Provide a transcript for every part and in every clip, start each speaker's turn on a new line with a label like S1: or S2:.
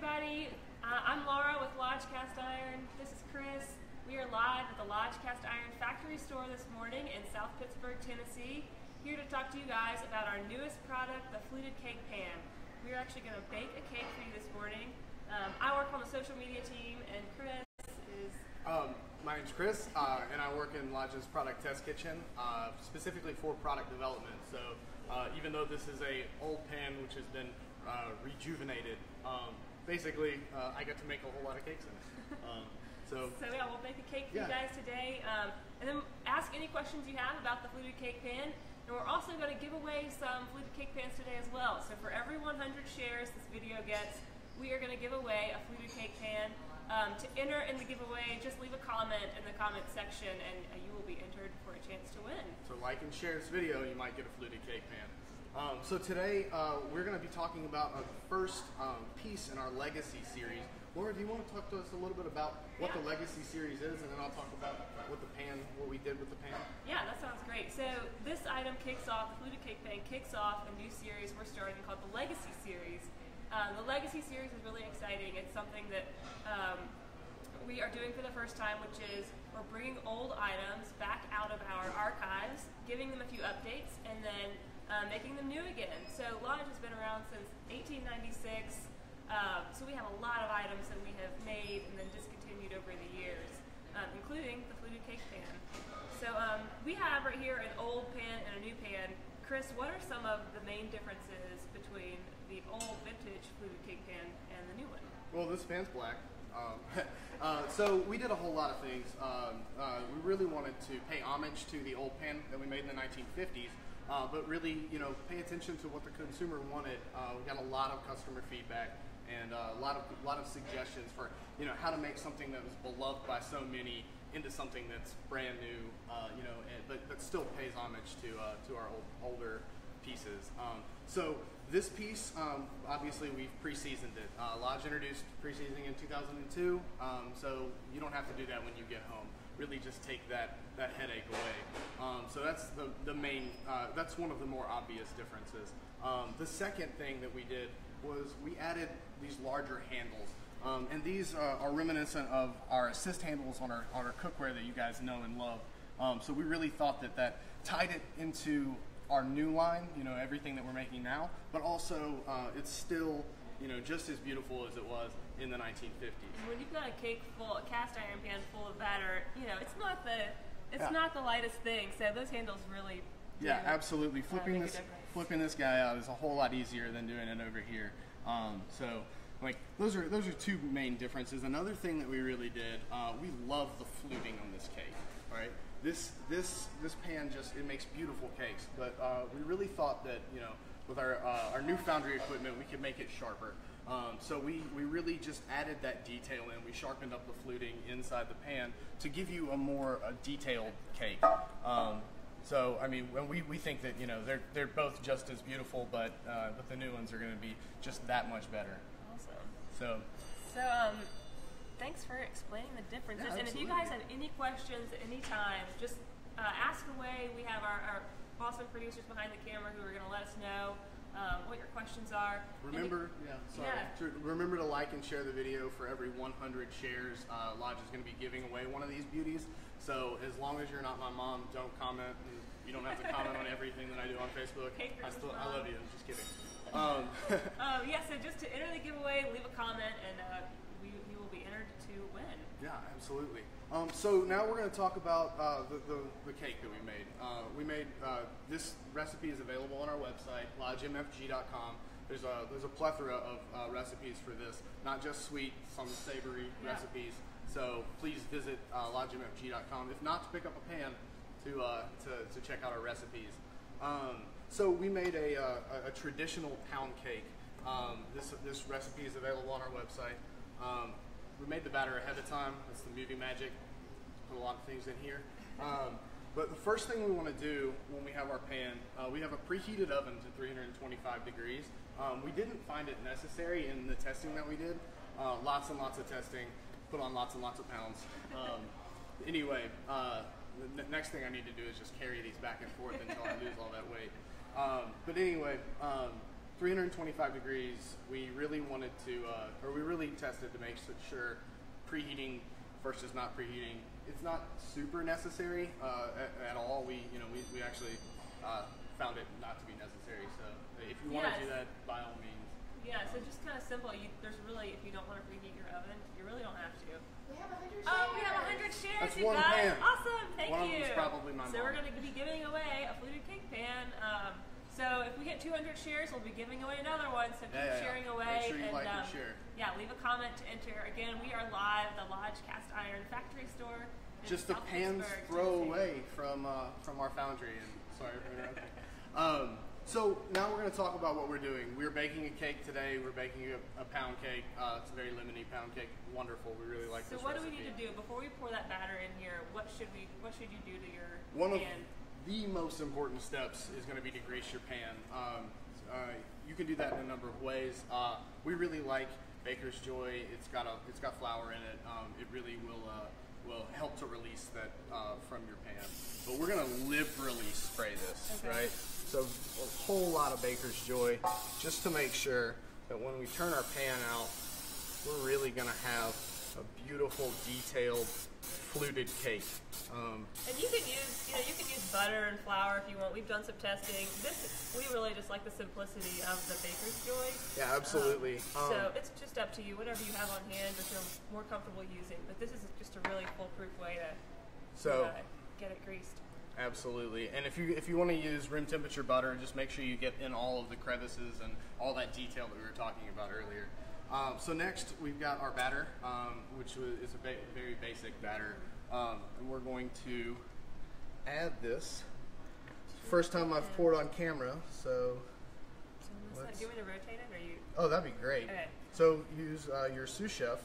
S1: everybody. I'm Laura with Lodge Cast Iron. This is Chris. We are live at the Lodge Cast Iron factory store this morning in South Pittsburg, Tennessee. Here to talk to you guys about our newest product, the fluted cake pan. We're actually going to bake a cake for you this morning. I work on the social media team, and Chris is...
S2: My name's Chris, and I work in Lodge's product test kitchen, specifically for product development. So even though this is a old pan which has been rejuvenated, basically I get to make a whole lot of cakes in it. So
S1: yeah, we'll make a cake for you guys today, and then ask any questions you have about the fluted cake pan. And we're also going to give away some fluted cake pans today as well. So for every 100 shares this video gets, we are going to give away a fluted cake pan. To enter in the giveaway, just leave a comment in the comment section and you will be entered for a chance to win.
S2: So like and share this video, you might get a fluted cake pan. So today we're going to be talking about our first piece in our Legacy series. Laura, do you want to talk to us a little bit about what the Legacy series is, and then I'll talk about what we did with the pan?
S1: Yeah, that sounds great. So this item kicks off, the fluted cake pan kicks off a new series we're starting called the Legacy series. The Legacy series is really exciting. It's something that we are doing for the first time, which is we're bringing old items back out of our archives, giving them a few updates, and then making them new again. So Lodge has been around since 1896, so we have a lot of items that we have made and then discontinued over the years, including the fluted cake pan. So we have right here an old pan and a new pan. Chris, what are some of the main differences between the old vintage fluted cake pan and the new one?
S2: Well, this pan's black. So we did a whole lot of things. We really wanted to pay homage to the old pan that we made in the 1950s, but really, pay attention to what the consumer wanted. We got a lot of customer feedback and a lot of suggestions for how to make something that was beloved by so many into something that's brand new, but still pays homage to our older pieces. So this piece, obviously we've pre-seasoned it. Lodge introduced pre-seasoning in 2002, so you don't have to do that when you get home. Really just take that headache away. So that's the main, that's one of the more obvious differences. The second thing that we did was we added these larger handles. And these are reminiscent of our assist handles on our cookware that you guys know and love. So we really thought that tied it into our new line, everything that we're making now, but also it's still, just as beautiful as it was in the 1950s.
S1: When you've got a cast iron pan full of batter, it's not the lightest thing. So those handles really do,
S2: absolutely. Flipping this guy out is a whole lot easier than doing it over here. Those are two main differences. Another thing that we really did, we love the fluting on this cake. Right? This pan it makes beautiful cakes, but we really thought that with our new foundry equipment we could make it sharper. So we really just added that detail in. We sharpened up the fluting inside the pan to give you a more detailed cake. So I mean, when we think that they're both just as beautiful, but the new ones are going to be just that much better.
S1: Awesome. So thanks for explaining the differences.
S2: Yeah,
S1: and if you guys have any questions at any time, just ask away. We have our awesome producers behind the camera who are going to let us know what your questions are.
S2: Remember, remember to like and share the video. For every 100 shares, Lodge is going to be giving away one of these beauties. So as long as you're not my mom, don't comment. And you don't have to comment on everything that I do on Facebook. I love you. I'm just kidding.
S1: So just to enter the giveaway, leave a comment, and you will be entered to win.
S2: Yeah, absolutely. So now we're going to talk about the cake that we made. This recipe is available on our website, lodgemfg.com. There's a plethora of recipes for this, not just sweet, some savory recipes. So please visit lodgemfg.com. If not, to pick up a pan to check out our recipes. So we made a traditional pound cake. This recipe is available on our website. We made the batter ahead of time. That's the movie magic. Put a lot of things in here. But the first thing we want to do when we have our pan, we have a preheated oven to 325 degrees. We didn't find it necessary in the testing that we did. Lots and lots of testing, put on lots and lots of pounds. Anyway, the next thing I need to do is just carry these back and forth until I lose all that weight. But anyway, 325 degrees, we really wanted to, or we really tested to make sure preheating versus not preheating. It's not super necessary at all. We actually found it not to be necessary. So if you want to do that, by all means.
S1: Yeah, so just kind of simple. There's really, if you don't want to preheat your oven, you really don't have to.
S3: We have 100 shares.
S1: Oh, we have 100 shares,
S2: That's
S1: you
S2: one
S1: guys.
S2: pan.
S1: Awesome, thank
S2: One
S1: you.
S2: of them's probably my
S1: So
S2: mom.
S1: we're going to be giving away a fluted cake pan. So if we get 200 shares, we'll be giving away another one. So keep sharing away.
S2: Make sure you
S1: and,
S2: like and share.
S1: Yeah, leave a comment to enter. Again, we are live at the Lodge Cast Iron Factory Store.
S2: Just the
S1: South
S2: pan's
S1: Pittsburg,
S2: throw
S1: Tennessee.
S2: away from our foundry. And sorry for interrupting. So now we're going to talk about what we're doing. We're baking a cake today. We're baking a pound cake. It's a very limited pound cake. Wonderful. We really like this recipe.
S1: So what do we need to do before we pour that batter in here? What should you do to your
S2: One
S1: pan?
S2: of the most important steps is going to be to grease your pan. You can do that in a number of ways. We really like Baker's Joy. It's got flour in it. It really will help to release that from your pan. But we're going to release spray this, right? So a whole lot of Baker's Joy, just to make sure that when we turn our pan out, we're really going to have a beautiful, detailed, fluted cake.
S1: And you can use butter and flour if you want. We've done some testing. We really just like the simplicity of the Baker's Joy.
S2: Yeah, absolutely.
S1: So it's just up to you, whatever you have on hand or feel more comfortable using. But this is just a really foolproof way to get it greased.
S2: Absolutely. And if you want to use room temperature butter, just make sure you get in all of the crevices and all that detail that we were talking about earlier. So next we've got our batter, which is a very basic batter. And we're going to add this. First time I've poured on camera, so
S1: do you want me to rotate it, or you?
S2: Oh, that'd be great.
S1: Okay.
S2: So use your sous chef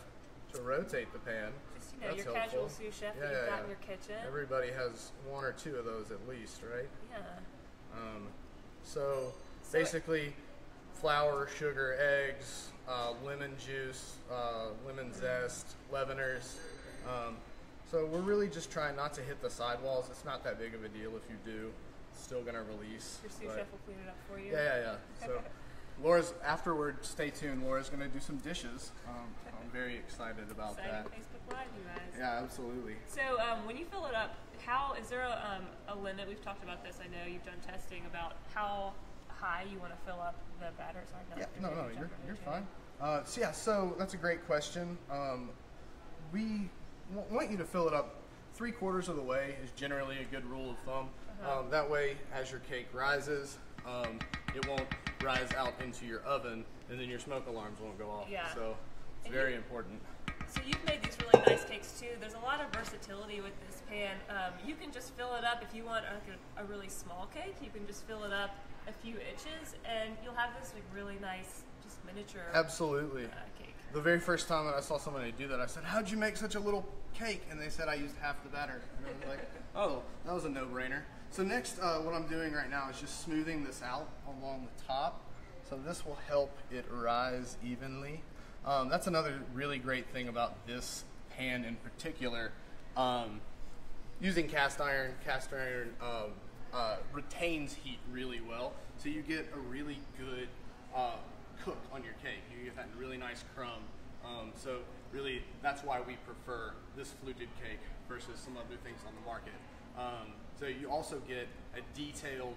S2: to rotate the pan.
S1: Just
S2: That's
S1: your
S2: helpful.
S1: casual sous chef that you've got in your kitchen.
S2: Everybody has one or two of those at least, right?
S1: Yeah.
S2: So basically, flour, sugar, eggs, lemon juice, lemon zest, leaveners. So we're really just trying not to hit the sidewalls. It's not that big of a deal if you do. It's still going to release.
S1: Your sous chef will clean it up for you.
S2: Yeah. So Laura's, afterward, stay tuned. Laura's going to do some dishes. I'm very excited about that.
S1: Facebook Live, you guys.
S2: Yeah, absolutely.
S1: So when you fill it up, is there a limit? We've talked about this. I know you've done testing about how high you want to fill up the batter. Sorry,
S2: no, you're fine. So that's a great question. We want you to fill it up 3/4 of the way is generally a good rule of thumb. That way, as your cake rises, it won't rise out into your oven, and then your smoke alarms won't go off.
S1: Yeah.
S2: So it's very important.
S1: So you've made these really nice cakes too. There's a lot of versatility with this pan. You can just fill it up if you want a really small cake. You can just fill it up a few inches, and you'll have this really nice, just miniature.
S2: Absolutely.
S1: Cake.
S2: The very first time that I saw somebody do that, I said, "How'd you make such a little cake?" And they said, "I used half the batter." And I was like, "Oh, that was a no-brainer." So next, what I'm doing right now is just smoothing this out along the top. So this will help it rise evenly. That's another really great thing about this pan in particular. Using cast iron retains heat really well, so you get a really good cook on your cake. You get that really nice crumb. So really, that's why we prefer this fluted cake versus some other things on the market. So you also get a detailed.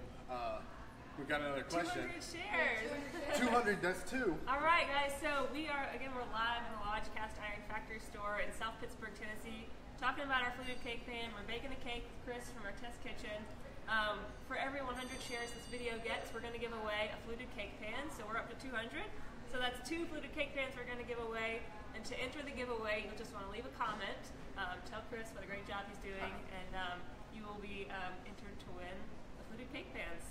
S2: We've got another question.
S1: 200 shares.
S2: 200. That's two.
S1: All right, guys. So we're live in the Lodge Cast Iron Factory Store in South Pittsburg, Tennessee, talking about our fluted cake pan. We're baking a cake with Chris from our test kitchen. For every 100 shares this video gets, we're going to give away a fluted cake pan. So we're up to 200. So that's 2 fluted cake pans we're going to give away. And to enter the giveaway, you'll just want to leave a comment. Tell Chris what a great job he's doing, and you will be entered to win the fluted cake pans.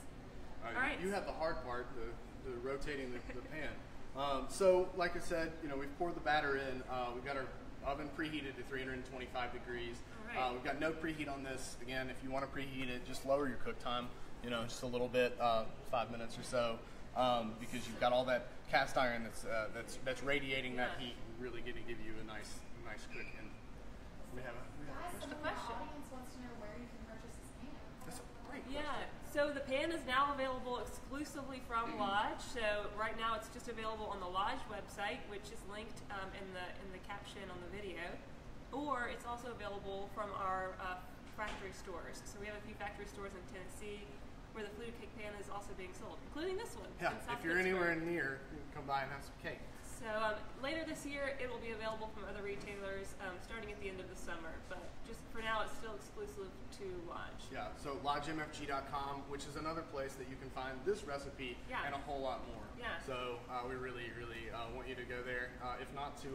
S1: All right.
S2: You have the hard part, the rotating the pan. So, like I said, we've poured the batter in. We've got our oven preheated to 325 degrees.
S1: Right.
S2: We've got no preheat on this. Again, if you want to preheat it, just lower your cook time. Just a little bit, 5 minutes or so, because you've got all that cast iron that's radiating that heat, and really going to give you a nice cook. And we have a
S3: Guys, someone in the audience wants to know where you can purchase this pan.
S2: That's a great question.
S1: Yeah. So the pan is now available exclusively from Lodge. So right now it's just available on the Lodge website, which is linked in the caption on the video, or it's also available from our factory stores. So we have a few factory stores in Tennessee where the fluted cake pan is also being sold, including this one.
S2: Yeah,
S1: in South
S2: if you're
S1: Pittsburgh.
S2: anywhere near, you can come by and have some cake.
S1: So later this year, it will be available from other retailers starting at the end of the summer. But just for now, it's still exclusive to Lodge.
S2: Yeah, so lodgemfg.com, which is another place that you can find this recipe and a whole lot more.
S1: Yeah.
S2: So we really want you to go there. If not to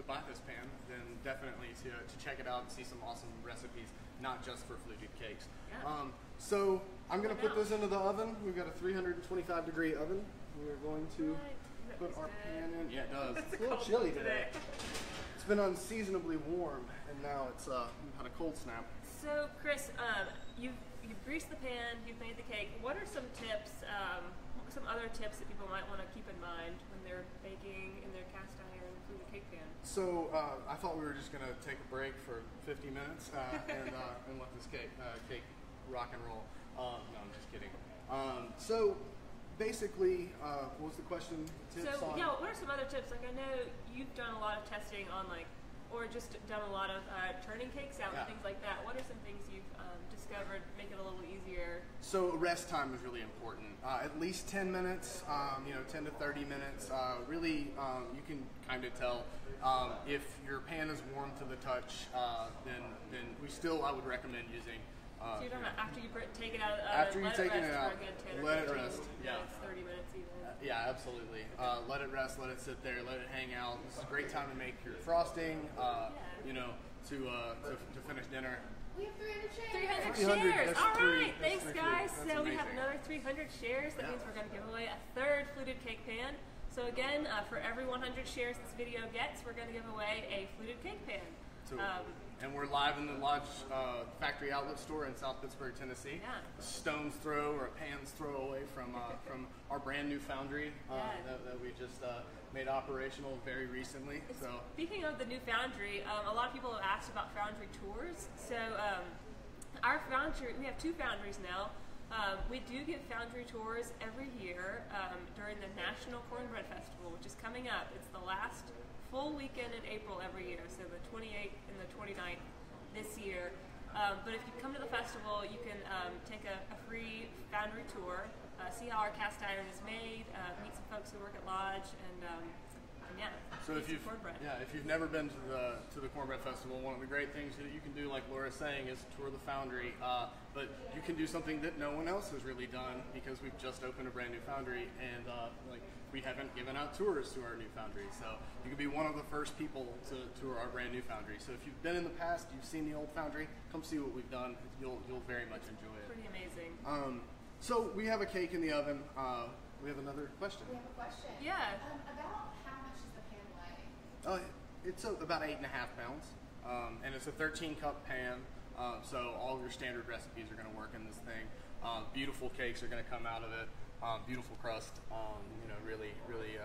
S2: buy this pan, then definitely to check it out and see some awesome recipes, not just for fluted cakes.
S1: Yeah.
S2: So I'm going to put this into the oven. We've got a 325 degree oven. We're going to put our pan in. Yeah, it does. It's a little chilly today. It's been unseasonably warm, and now it's had a cold snap.
S1: So, Chris, you've greased the pan, you've made the cake. What are some tips, some other tips that people might want to keep in mind when they're baking in their cast iron fluted cake pan?
S2: So I thought we were just going to take a break for 50 minutes and let this cake rock and roll. No, I'm just kidding. So basically, what was the question? Tips
S1: so
S2: on?
S1: yeah, what are some other tips? Like I know you've done a lot of testing on or just done a lot of turning cakes out and things like that. What are some things you've discovered make it a little easier?
S2: So rest time is really important. At least 10 minutes, 10 to 30 minutes. Really, you can kind of tell if your pan is warm to the touch. Then I would recommend using.
S1: So you're talking about after you take it out of the oven,
S2: after you've taken it out, let it rest.
S1: Yeah, 30 minutes even.
S2: Yeah, absolutely. Let it rest, let it sit there, let it hang out. This is a great time to make your frosting. To finish dinner.
S3: We have 300 shares.
S1: 300 shares. All right,
S2: That's
S1: thanks guys.
S2: That's
S1: so we
S2: amazing.
S1: have another 300 shares. That means we're going to give away a third fluted cake pan. So again, for every 100 shares this video gets, we're going to give away a fluted cake pan.
S2: And we're live in the Lodge factory outlet store in South Pittsburg, Tennessee.
S1: Yeah.
S2: A stone's throw or a pan's throw away from our brand new foundry that we just made operational very recently. So
S1: speaking of the new foundry, a lot of people have asked about foundry tours. So our foundry, we have two foundries now. We do give foundry tours every year during the National Cornbread Festival, which is coming up. It's the last full weekend in April every year, so the 28th and the 29th this year. But if you come to the festival, you can take a free foundry tour, see how our cast iron is made, meet some folks who work at Lodge, and
S2: so if you've never been to the Cornbread Festival, one of the great things that you can do, like Laura's saying, is tour the foundry. But you can do something that no one else has really done because we've just opened a brand new foundry, and we haven't given out tours to our new foundry. So you can be one of the first people to tour our brand new foundry. So if you've been in the past, you've seen the old foundry, come see what we've done. You'll very much enjoy it.
S1: Pretty amazing.
S2: So we have a cake in the oven. We have another question.
S3: We have a question.
S1: Yeah.
S3: About how much is the pan weighing?
S2: It's about 8.5 pounds, and it's a 13-cup pan. So all of your standard recipes are going to work in this thing. Beautiful cakes are going to come out of it. Beautiful crust. Really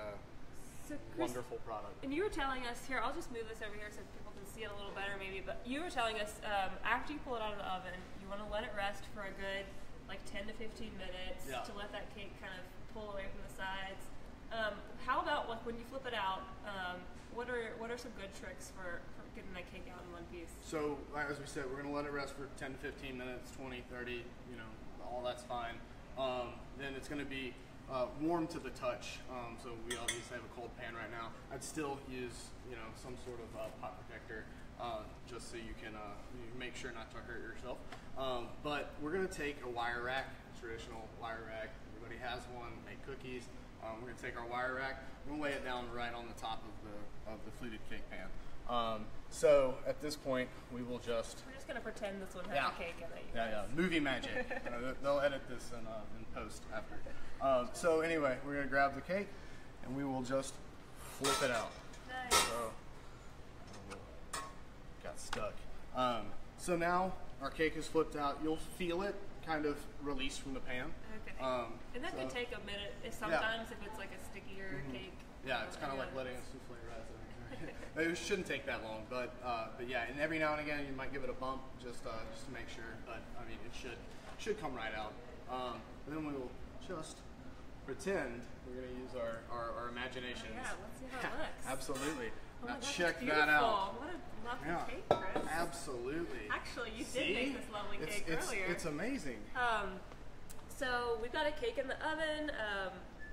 S1: So Chris,
S2: wonderful product.
S1: And you were telling us here. I'll just move this over here so people can see it a little better, maybe. But you were telling us after you pull it out of the oven, you want to let it rest for a good 10 to 15 minutes to let that cake kind of pull away from the sides. How about when you flip it out? What are some good tricks for getting that cake out in one piece?
S2: So as we said, we're going to let it rest for 10 to 15 minutes, 20, 30. All that's fine. Then it's going to be warm to the touch. So we obviously have a cold pan right now. I'd still use some sort of pot protector just so you can make sure not to hurt yourself. But we're going to take a wire rack, traditional wire rack. Everybody has one. Make cookies. We're going to take our wire rack. We're going to lay it down right on the top of the fluted cake pan. So at this point, we will just...
S1: We're just going to pretend this one has a cake in it.
S2: Yeah. Movie magic. They'll edit this in post after. So anyway, we're going to grab the cake, and we will just flip it out.
S1: Nice.
S2: So, got stuck. So now our cake is flipped out. You'll feel it kind of release from the pan.
S1: Okay. And that can take a minute. Sometimes if it's like a stickier cake.
S2: Yeah, it's kind of like letting a souffle rise. It shouldn't take that long, but yeah, and every now and again you might give it a bump just to make sure. But I mean, it should should come right out. And then we will just pretend we're going to use our imaginations.
S1: Oh, yeah, let's see how it looks.
S2: Absolutely.
S1: Oh
S2: now
S1: my gosh,
S2: check
S1: it's
S2: that out.
S1: What a lovely
S2: Yeah,
S1: cake, Chris.
S2: absolutely.
S1: Actually, you
S2: See?
S1: did make this lovely cake earlier.
S2: It's amazing.
S1: So we've got a cake in the oven.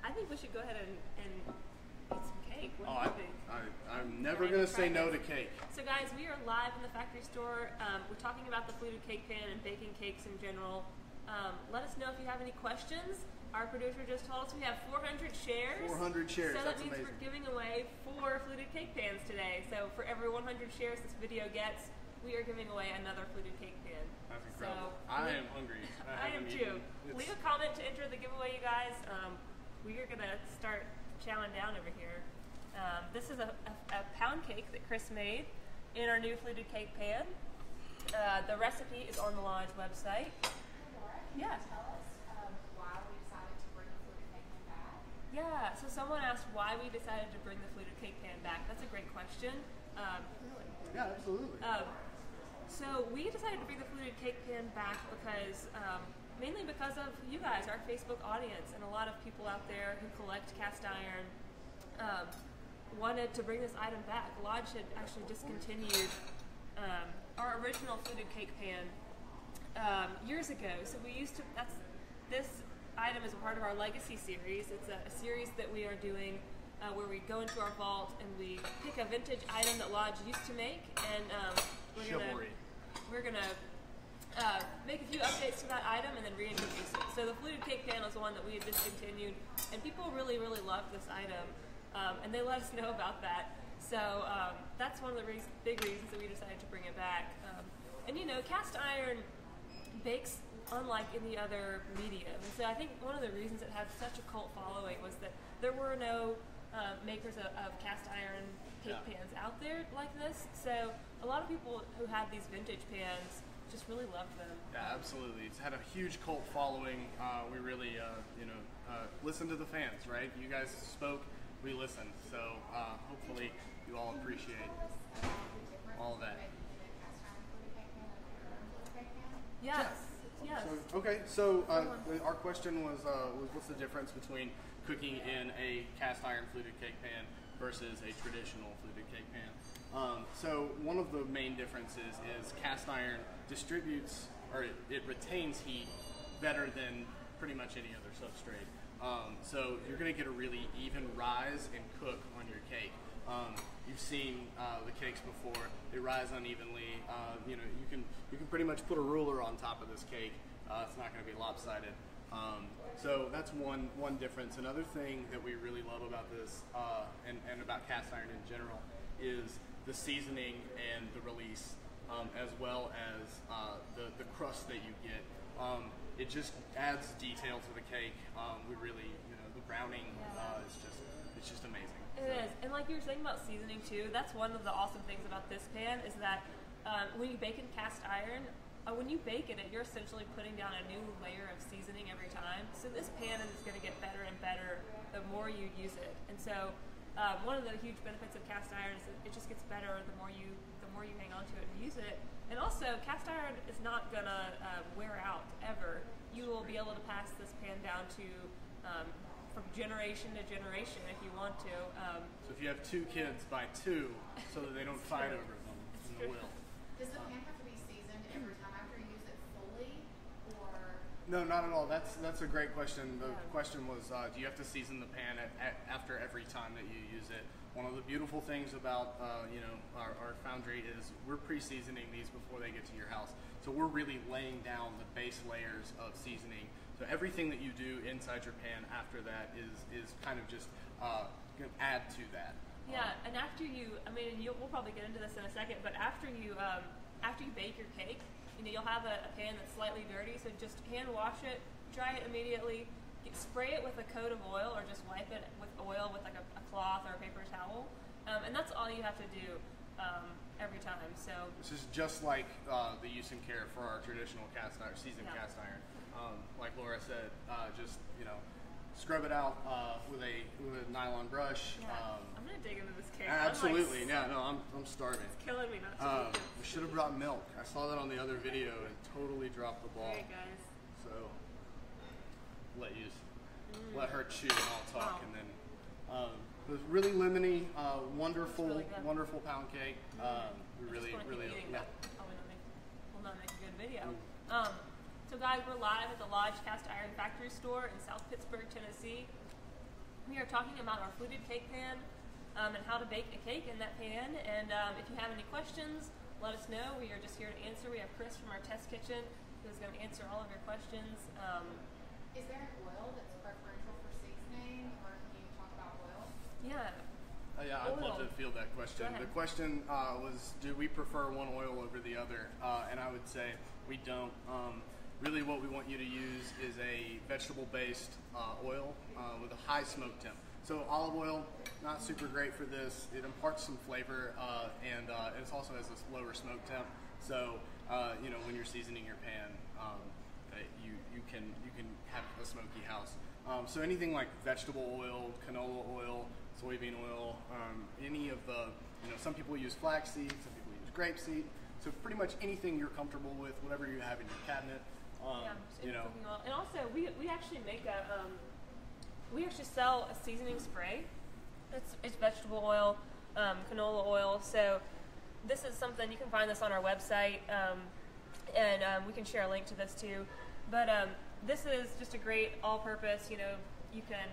S1: I think we should go ahead and eat some cake. What do you think?
S2: I'm never going to say no to cake.
S1: So guys, we are live in the factory store. We're talking about the fluted cake pan and baking cakes in general. Let us know if you have any questions. Our producer just told us we have 400 shares.
S2: 400 shares,
S1: so that
S2: that's
S1: means
S2: amazing.
S1: we're giving away 4 fluted cake pans today. So for every 100 shares this video gets, we are giving away another fluted cake pan.
S2: That's incredible.
S1: So,
S2: I am hungry.
S1: I am too. Leave a comment to enter the giveaway, you guys. We are going to start chowing down over here. This is a pound cake that Chris made in our new fluted cake pan. The recipe is on the Lodge website.
S3: Laura, can
S1: Yeah.
S3: you tell us why we decided to bring the fluted cake pan back?
S1: Yeah, so someone asked why we decided to bring the fluted cake pan back. That's a great question.
S2: Yeah, absolutely.
S1: So we decided to bring the fluted cake pan back because, mainly because of you guys, our Facebook audience, and a lot of people out there who collect cast iron wanted to bring this item back. Lodge had actually discontinued our original fluted cake pan years ago. So we used to, this item is a part of our Legacy series. It's a series that we are doing where we go into our vault and we pick a vintage item that Lodge used to make, and we're gonna make a few updates to that item and then reintroduce it. So the fluted cake pan was the one that we had discontinued, and people really, really loved this item, and they let us know about that. So that's one of the big reasons that we decided to bring it back. And you know, cast iron bakes unlike any other medium. And so I think one of the reasons it had such a cult following was that there were no makers of cast iron cake pans out there like this. So a lot of people who had these vintage pans just really loved them.
S2: Yeah, absolutely. It's had a huge cult following. We really, listened to the fans, right? You guys spoke, we listened. So hopefully you all appreciate all of that.
S1: Yes. Yes.
S2: So, okay, so our question was what's the difference between cooking in a cast iron fluted cake pan versus a traditional fluted cake pan? So one of the main differences is cast iron distributes, or it retains heat better than pretty much any other substrate. So you're going to get a really even rise and cook on your cake. You've seen the cakes before; they rise unevenly. You can pretty much put a ruler on top of this cake. It's not going to be lopsided. So that's one difference. Another thing that we really love about this and about cast iron in general is the seasoning and the release, as well as the crust that you get. It just adds detail to the cake. We really, the browning it's just amazing.
S1: It is, and like you were saying about seasoning too, that's one of the awesome things about this pan is that when you bake in cast iron, when you bake in it, you're essentially putting down a new layer of seasoning every time. So this pan is going to get better and better the more you use it. And so one of the huge benefits of cast iron is that it just gets better the more you hang on to it and use it. And also, cast iron is not going to wear out ever. You will be able to pass this pan down to from generation to generation if you want to.
S2: So if you have 2 kids, buy 2 so that they don't fight over them in the will.
S3: Does the pan have to be seasoned every time after you use it fully, or?
S2: No, not at all. That's a great question. The question was, do you have to season the pan after every time that you use it? One of the beautiful things about our foundry is we're pre-seasoning these before they get to your house. So we're really laying down the base layers of seasoning. So everything that you do inside your pan after that is kind of just going to add to that.
S1: Yeah, and after we'll probably get into this in a second, but after you bake your cake, you'll have a pan that's slightly dirty, so just hand wash it, dry it immediately, spray it with a coat of oil, or just wipe it with oil with like a cloth or a paper towel, and that's all you have to do every time. So
S2: this is just like the use and care for our traditional cast iron, seasoned cast iron. Like Laura said, just scrub it out with a nylon brush.
S1: Yeah. I'm gonna dig into this cake.
S2: Absolutely, I'm starving.
S1: It's killing me not to.
S2: We should have brought milk. I saw that on the other video and totally dropped the ball.
S1: Alright, guys.
S2: So let her chew and I'll talk,
S1: Wow.
S2: and then it was really lemony, wonderful,
S1: really good.
S2: wonderful pound cake. We really, yeah.
S1: Will not make a good video. So guys, we're live at the Lodge Cast Iron Factory store in South Pittsburg, Tennessee. We are talking about our fluted cake pan and how to bake a cake in that pan. And if you have any questions, let us know. We are just here to answer. We have Chris from our test kitchen who's going to answer all of your questions.
S3: Is there an oil that's preferential for seasoning, or can you talk about oil?
S1: Yeah.
S2: Yeah, I'd love to field that question.
S1: Go ahead.
S2: The question was, do we prefer one oil over the other? And I would say we don't. Really what we want you to use is a vegetable-based oil with a high smoke temp. So olive oil, not super great for this. It imparts some flavor, and it also has this lower smoke temp. So when you're seasoning your pan, you can have a smoky house. So anything like vegetable oil, canola oil, soybean oil, any of the, some people use flaxseed, some people use grapeseed. So pretty much anything you're comfortable with, whatever you have in your cabinet.
S1: Cooking oil. And also, we actually make we actually sell a seasoning spray. It's vegetable oil, canola oil. So this is something, you can find this on our website, and we can share a link to this too. But this is just a great all-purpose, you can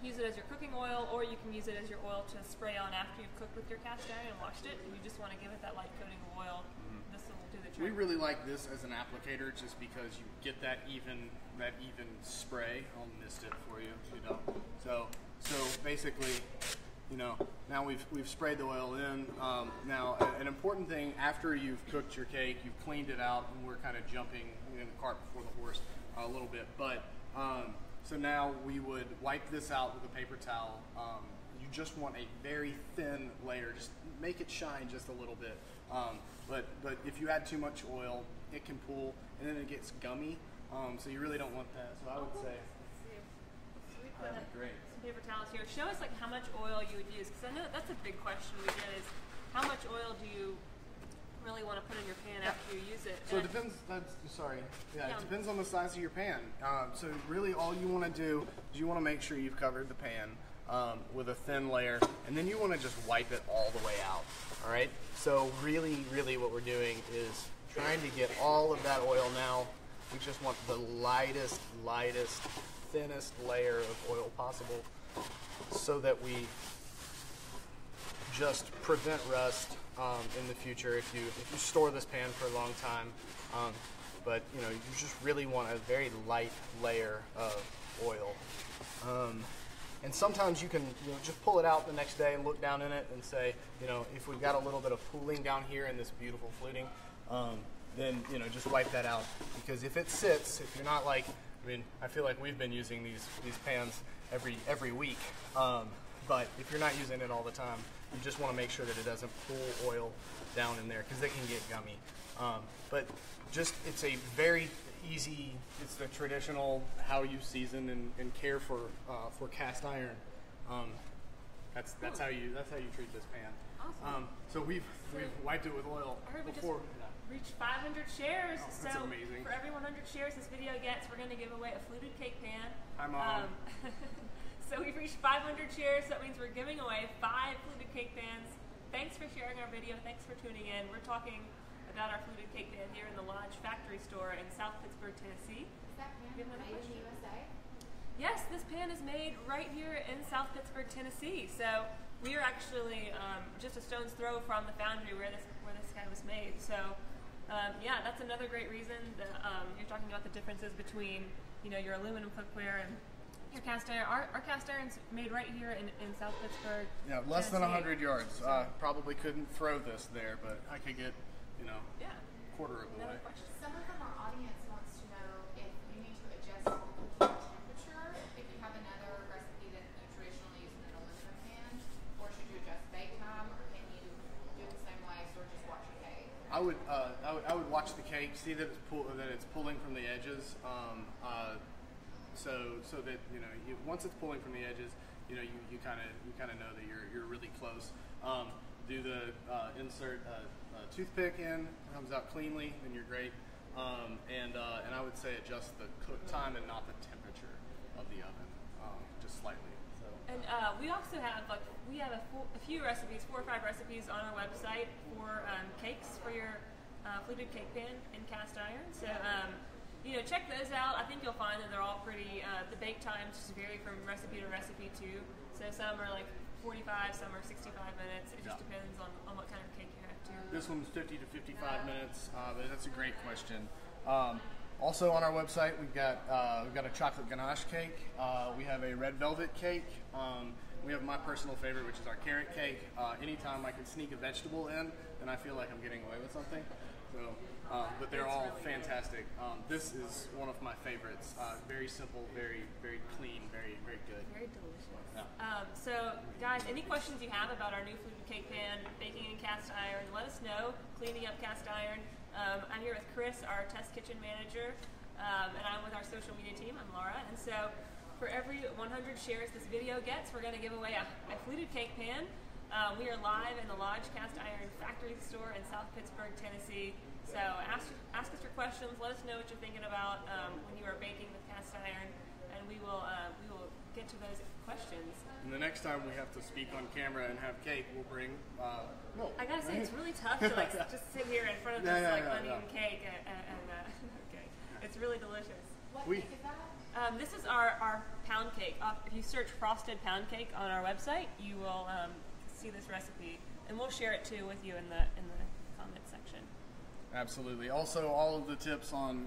S1: use it as your cooking oil, or you can use it as your oil to spray on after you've cooked with your cast iron and washed it, and you just want to give it that light coating of oil. This will do the trick.
S2: We really like this as an applicator just because you get that even spray. I'll mist it for you, So basically, now we've sprayed the oil in. Now an important thing, after you've cooked your cake, you've cleaned it out, and we're kind of jumping in the cart before the horse a little bit, but so now we would wipe this out with a paper towel. You just want a very thin layer, just make it shine just a little bit. But if you add too much oil, it can pool, and then it gets gummy. So you really don't want that. So I would say,
S1: That'd
S2: be great.
S1: Some paper towels here. Show us how much oil you would use, because I know that's a big question we get is how much oil do you really want to put in your pan after you use it?
S2: So it depends. It depends on the size of your pan. So really, all you want to do is you want to make sure you've covered the pan with a thin layer, and then you want to just wipe it all the way out. All right. So really, what we're doing is trying to get all of that oil now. We just want the lightest, thinnest layer of oil possible, so that we just prevent rust in the future if you store this pan for a long time. But you just really want a very light layer of oil. And sometimes you can just pull it out the next day and look down in it and say, if we've got a little bit of pooling down here in this beautiful fluting, then just wipe that out. Because if it sits, if you're not I feel like we've been using these pans every week, but if you're not using it all the time, you just want to make sure that it doesn't pool oil down in there, because they can get gummy. But it's a very easy, it's the traditional how you season and care for cast iron. That's how you treat this pan.
S1: Awesome.
S2: So we've wiped it with oil
S1: I heard
S2: before.
S1: we just reached 500 shares.
S2: That's
S1: so
S2: amazing.
S1: For every 100 shares this video gets, we're going to give away a fluted cake pan.
S2: Hi, Mom.
S1: So we've reached 500 shares. So that means we're giving away 5 fluted cake pans. Thanks for sharing our video. Thanks for tuning in. We're talking about our fluted cake pan here in the Lodge Factory store in South Pittsburg, Tennessee.
S3: Is that pan
S1: You have another
S3: made in
S1: question?
S3: the USA?
S1: Yes, this pan is made right here in South Pittsburg, Tennessee. So we are actually just a stone's throw from the foundry where this guy was made. So that's another great reason that you're talking about the differences between your aluminum cookware and your cast iron. Our cast iron's made right here in South Pittsburg.
S2: Yeah, less than
S1: Tennessee.
S2: 100 yards. Probably couldn't throw this there, but I could get quarter of the way.
S1: Another question.
S3: Someone from our audience wants to know if you need to adjust the temperature if you have another recipe that you traditionally use in an aluminum pan, or should you adjust bake time, or can you do it the same way, or just watch your cake?
S2: I would watch the cake, see that it's pulling from the edges, so that once it's pulling from the edges, you kind of know that you're really close. Do the insert a toothpick in, comes out cleanly, then you're great. And I would say adjust the cook time and not the temperature of the oven, just slightly. So.
S1: And we also have a few recipes, 4 or 5 recipes on our website for cakes for your fluted cake pan in cast iron. So check those out. I think you'll find that they're all pretty. The bake times just vary from recipe to recipe too. So some are like 45, some are 65 minutes. It just depends on what kind of cake you have to.
S2: This one's 50 to 55 minutes, but that's a great question. Also on our website, we've got a chocolate ganache cake. We have a red velvet cake. We have my personal favorite, which is our carrot cake. Anytime I can sneak a vegetable in, then I feel like I'm getting away with something. So, but they're all fantastic. This is one of my favorites. Very simple, very clean, very good.
S1: Very delicious.
S2: Yeah.
S1: So, guys, any questions you have about our new fluted cake pan, baking in cast iron, let us know. Cleaning up cast iron. I'm here with Chris, our test kitchen manager, and I'm with our social media team. I'm Laura, and so for every 100 shares this video gets, we're going to give away a fluted cake pan. We are live in the Lodge Cast Iron Factory store in South Pittsburg, Tennessee. So ask us your questions. Let us know what you're thinking about when you are baking with cast iron, and we will get to those questions.
S2: And the next time we have to speak on camera and have cake, we'll bring milk.
S1: I gotta say, it's really tough to just sit here in front of this onion cake and okay, it's really delicious.
S3: What cake is that?
S1: This is our pound cake. If you search frosted pound cake on our website, you will see this recipe, and we'll share it too with you in the comment section.
S2: Absolutely. Also, all of the tips on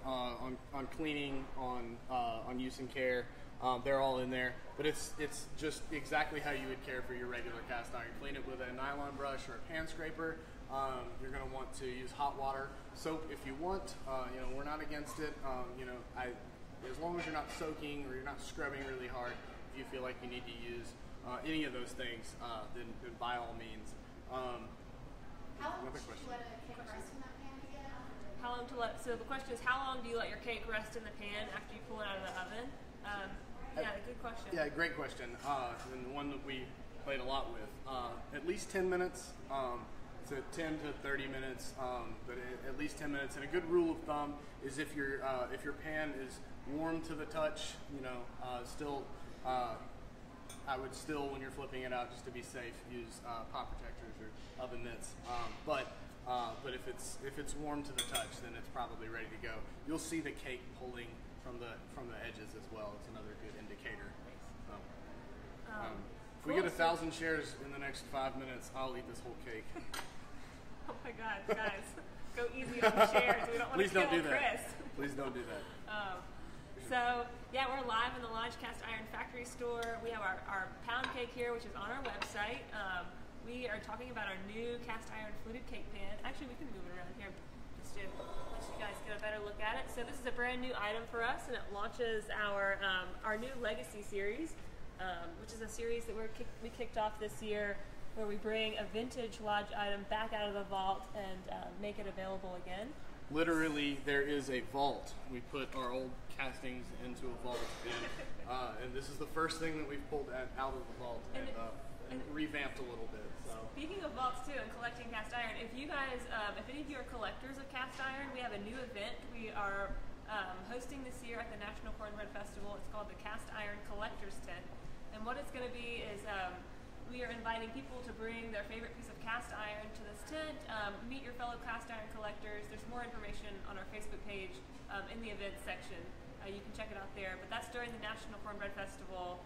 S2: cleaning, on use and care, they're all in there. But it's just exactly how you would care for your regular cast iron. Clean it with a nylon brush or a pan scraper. You're going to want to use hot water, soap if you want. We're not against it. As long as you're not soaking or you're not scrubbing really hard, if you feel like you need to use any of those things, then by all means.
S3: How long should you let a cake rest in that pan again?
S1: So the question is, how long do you let your cake rest in the pan after you pull it out of the oven? Good question.
S2: Yeah, great question. And the one that we played a lot with. At least 10 minutes. So 10 to 30 minutes, but at least 10 minutes. And a good rule of thumb is if your pan is warm to the touch, I would still, when you're flipping it out, just to be safe, use pop protectors or oven mitts. But if it's warm to the touch, then it's probably ready to go. You'll see the cake pulling from the edges as well. It's another good indicator. If we get 1,000 shares in the next 5 minutes, I'll eat this whole cake.
S1: Oh my God, guys, go easy on the shares. We don't want to kill Chris.
S2: Please don't do that.
S1: So, we're live in the Lodge Cast Iron Factory store. We have our pound cake here, which is on our website. We are talking about our new cast iron fluted cake pan. Actually, we can move it around here just to let you guys get a better look at it. So this is a brand new item for us, and it launches our new Legacy series, which is a series that we kicked off this year, where we bring a vintage Lodge item back out of the vault and make it available again.
S2: Literally, there is a vault. We put our old castings into a vault, and this is the first thing that we've pulled out of the vault and revamped a little bit. So.
S1: Speaking of vaults too and collecting cast iron, if you guys, if any of you are collectors of cast iron, we have a new event we are hosting this year at the National Cornbread Festival. It's called the Cast Iron Collector's Tent, and what it's going to be is we are inviting people to bring their favorite piece of cast iron to this tent, meet your fellow cast iron collectors. There's more information on our Facebook page in the events section. You can check it out there. But that's during the National Cornbread Festival,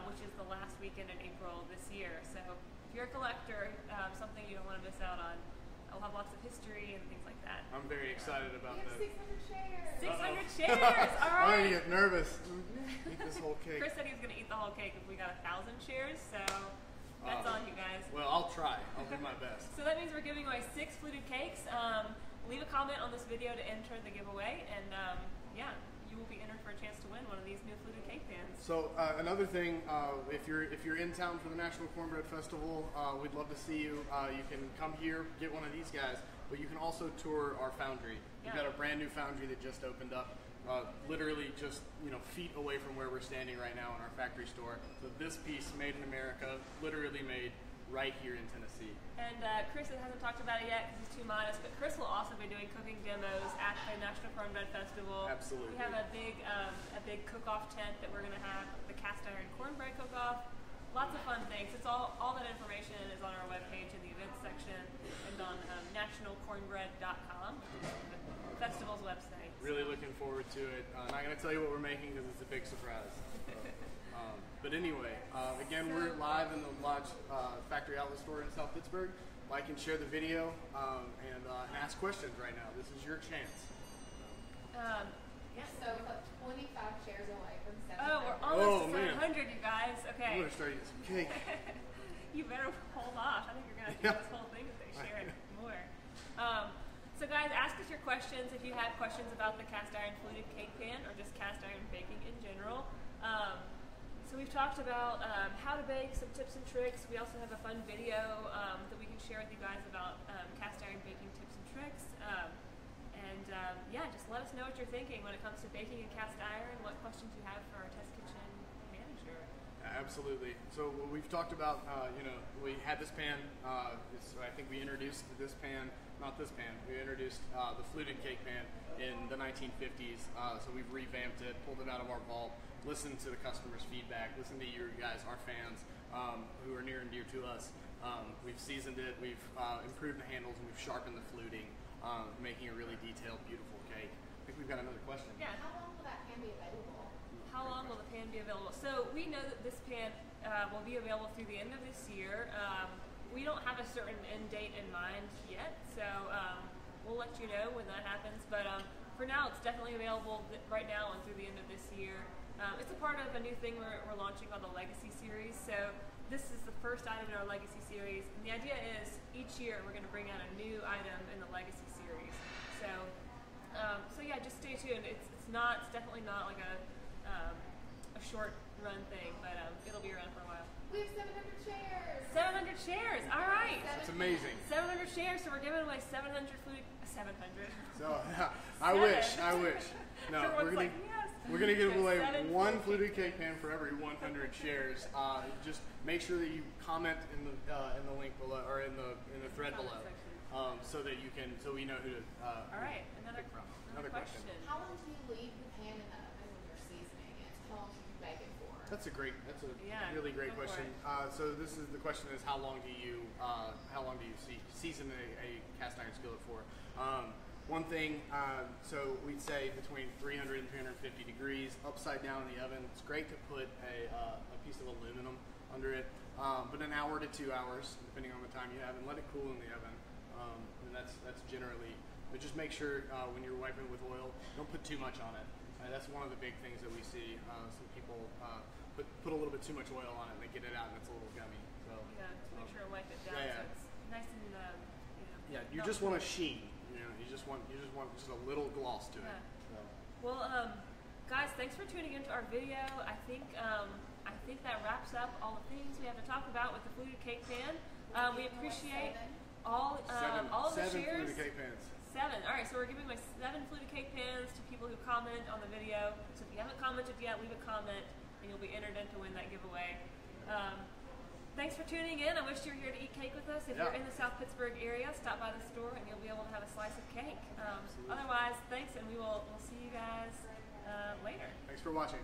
S1: which is the last weekend in April this year. So if you're a collector, something you don't want to miss out on. We'll have lots of history and things like that.
S2: I'm very excited about that.
S3: 600 shares.
S1: 600 shares! All right.
S2: I'm going to get nervous. Eat this whole cake.
S1: Chris said he was going to eat the whole cake if we got 1,000 shares, so that's on you guys.
S2: Well, I'll try. I'll do my best.
S1: So that means we're giving away 6 fluted cakes. Leave a comment on this video to enter the giveaway, and you will be entered for a chance to win one of these new fluted cake pans.
S2: So another thing, if you're in town for the National Cornbread Festival, we'd love to see you. You can come here, get one of these guys, but you can also tour our foundry. We've got a brand new foundry that just opened up, literally just feet away from where we're standing right now in our factory store. So this piece, made in America, literally made right here in Tennessee.
S1: And Chris hasn't talked about it yet because he's too modest, but Chris will also be doing cooking demos at the National Cornbread Festival.
S2: Absolutely.
S1: We have a big cook-off tent that we're going to have, the cast iron cornbread cook-off. Lots of fun things. It's all that information is on our webpage in the events section and on nationalcornbread.com, the festival's website.
S2: Really looking forward to it. I'm not going to tell you what we're making because it's a big surprise. But anyway, again, we're live in the Lodge Factory Outlet Store in South Pittsburgh. Like and share the video and ask questions right now. This is your chance.
S1: Yeah.
S3: So we're 25 chairs away from 700.
S1: Oh, we're almost to 700, you guys. Okay.
S2: I'm going to start eating some cake.
S1: You better hold off. I think you're going to do this whole thing if they share it more. So guys, ask us your questions if you have questions about the cast iron fluted cake pan or just cast iron baking in general. So we've talked about how to bake, some tips and tricks. We also have a fun video that we can share with you guys about cast iron baking tips and tricks. Yeah, just let us know what you're thinking when it comes to baking in cast iron, what questions you have for our test kitchen manager.
S2: Absolutely. So we've talked about, we had this pan. I think we introduced this pan, not this pan. We introduced the fluted cake pan in the 1950s. So we've revamped it, pulled it out of our vault, listened to the customers' feedback, listened to you guys, our fans, who are near and dear to us. We've seasoned it, we've improved the handles, and we've sharpened the fluting, making a really detailed, beautiful cake. I think we've got another question.
S1: Yeah.
S3: How long will that pan be available?
S1: How long will the pan be available? So we know that this pan will be available through the end of this year. We don't have a certain end date in mind yet, so we'll let you know when that happens. But for now, it's definitely available right now and through the end of this year. It's a part of a new thing we're launching called the Legacy Series. So this is the first item in our Legacy Series. And the idea is each year we're going to bring out a new item in the Legacy Series. So yeah, just stay tuned. It's definitely not like a short run thing, but it'll be around for a while.
S3: We have 700 chairs.
S1: 700 shares. All right.
S2: That's amazing.
S1: 700 shares. So we're giving away 700 food. 700.
S2: So I wish. No, we're gonna give away one fluted cake pan for every 100 shares. Just make sure that you comment in the link below or in the thread below, so that we know who to.
S1: All right, another question.
S3: How long do you leave the pan in the oven when you're seasoning it? How long do you bake it for?
S2: That's a really great question. So the question is how long do you season a cast iron skillet for? One thing, so we'd say between 300 and 350 degrees, upside down in the oven. It's great to put a piece of aluminum under it, but an hour to 2 hours, depending on the time you have, and let it cool in the oven. And that's generally, but just make sure when you're wiping with oil, don't put too much on it. That's one of the big things that we see. Some people put a little bit too much oil on it and they get it out and it's a little gummy. So
S1: yeah, to make sure to wipe it down so it's nice and
S2: yeah, you just want a sheen. You just want just a little gloss to it. So.
S1: Well, guys, thanks for tuning into our video. I think that wraps up all the things we have to talk about with the fluted cake pan. We appreciate all of the shares.
S2: 7 fluted cake pans.
S1: 7. All right, so we're giving away 7 fluted cake pans to people who comment on the video. So if you haven't commented yet, leave a comment, and you'll be entered in to win that giveaway. Thanks for tuning in. I wish you were here to eat cake with us. If you're in the South Pittsburgh area, stop by the store and you'll be able to have a slice of cake. Otherwise, thanks, and we'll see you guys later.
S2: Thanks for watching.